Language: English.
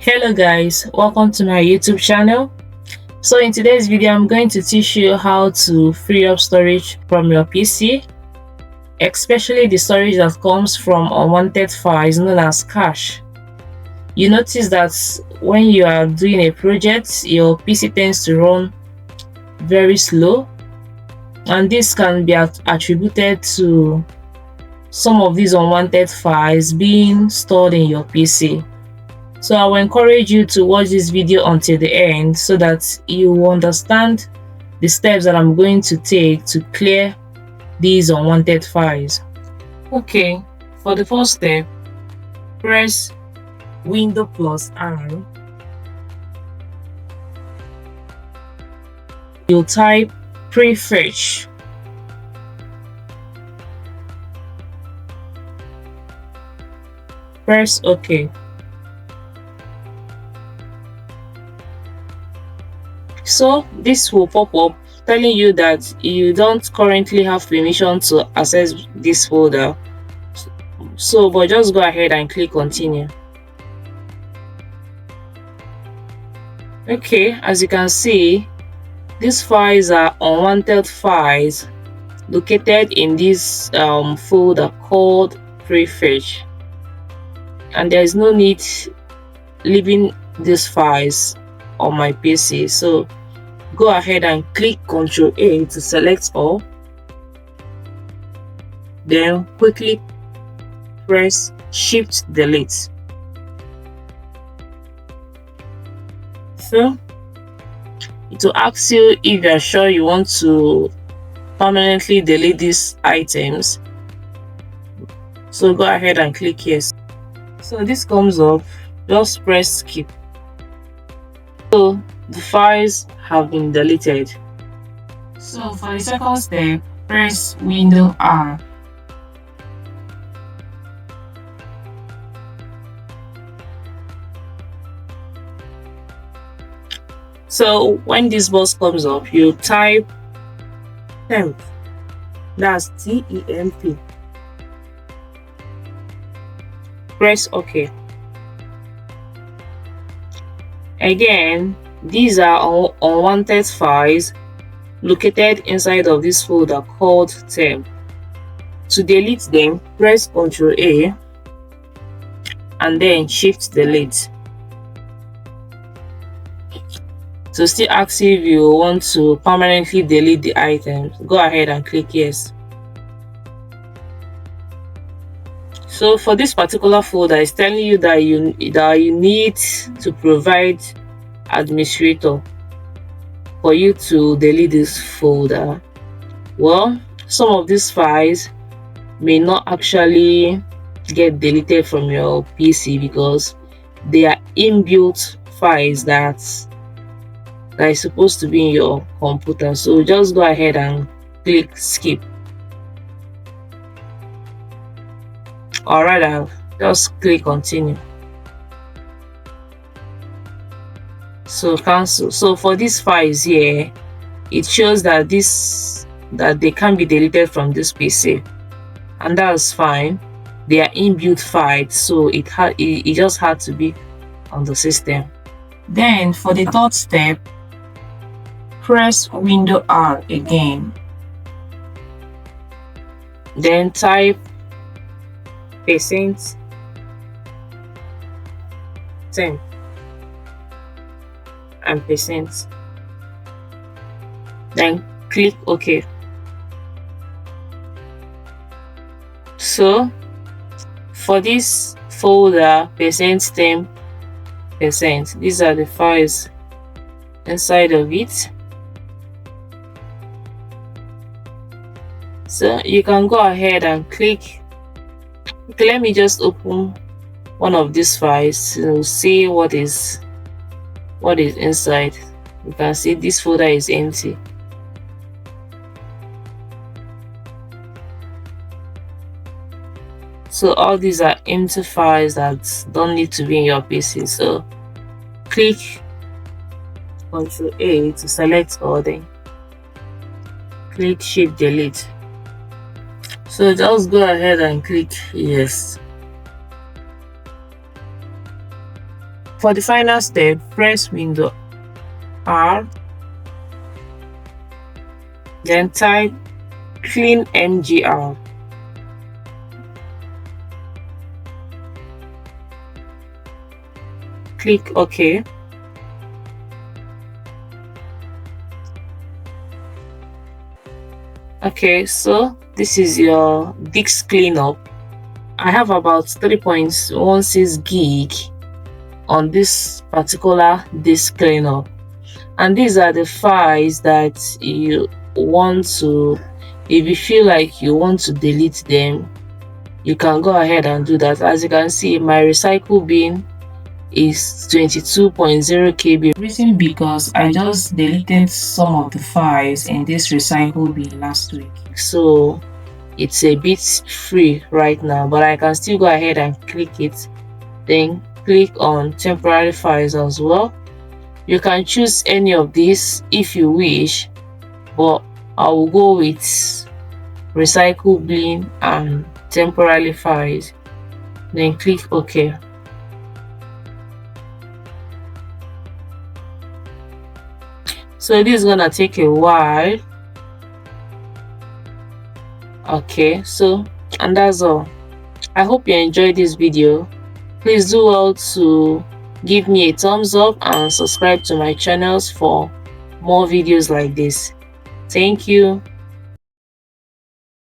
Hello guys, welcome to my YouTube channel. So in today's video I'm going to teach you how to free up storage from your PC, especially the storage that comes from unwanted files known as cache. You notice that when you are doing a project, your PC tends to run very slow, and this can be attributed to some of these unwanted files being stored in your PC. So I will encourage you to watch this video until the end so that you will understand the steps that I'm going to take to clear these unwanted files. Okay, for the first step, press Window plus R. You'll type Prefetch. Press OK. So this will pop up telling you that you don't currently have permission to access this folder. But just go ahead and click continue. Okay, as you can see, these files are unwanted files located in this folder called Prefetch, and there is no need leaving these files on my PC. So go ahead and click Ctrl A to select all, then quickly press Shift Delete. So it will ask you if you are sure you want to permanently delete these items. So go ahead and click yes. So this comes up, just press skip. So the files have been deleted. So for the second step, press Window R. So when this box comes up, you type Temp. That's T-E-M-P. Press OK. Again, these are unwanted files located inside of this folder called Temp. To delete them, press Ctrl A and then Shift Delete. To still ask if you want to permanently delete the items, go ahead and click yes. So for this particular folder, it's telling you that you need to provide administrator for you to delete this folder. Well, some of these files may not actually get deleted from your PC because they are inbuilt files that is supposed to be in your computer. So just go ahead and click skip, or rather just click continue. So cancel. So for these files here, it shows that they can be deleted from this PC, and that's fine. They are inbuilt files, so it just had to be on the system. Then for the third step, press Window R again, then type %temp and %, then click OK. So for this folder %temp, these are the files inside of it. So you can go ahead and click. Okay, let me just open one of these files to see what is inside. You can see this folder is empty. So all these are empty files that don't need to be in your PC. So click Ctrl A to select all, then click Shift Delete. So just go ahead and click yes. For the final step, press Window R, then type Cleanmgr. Click OK. Okay, so this is your disk cleanup. I have about 3.16 gig on this particular disk cleanup, and these are the files that you want to, if you feel like you want to delete them, you can go ahead and do that. As you can see, my recycle bin is 22.0 KB. Reason because I just deleted some of the files in this recycle bin last week, so it's a bit free right now, but I can still go ahead and click it, then click on temporary files as well. You can choose any of these if you wish, but I will go with recycle bin and temporary files, then click OK. So this is gonna take a while. Okay, so and that's all. I hope you enjoyed this video. Please do well to give me a thumbs up and subscribe to my channels for more videos like this. Thank you.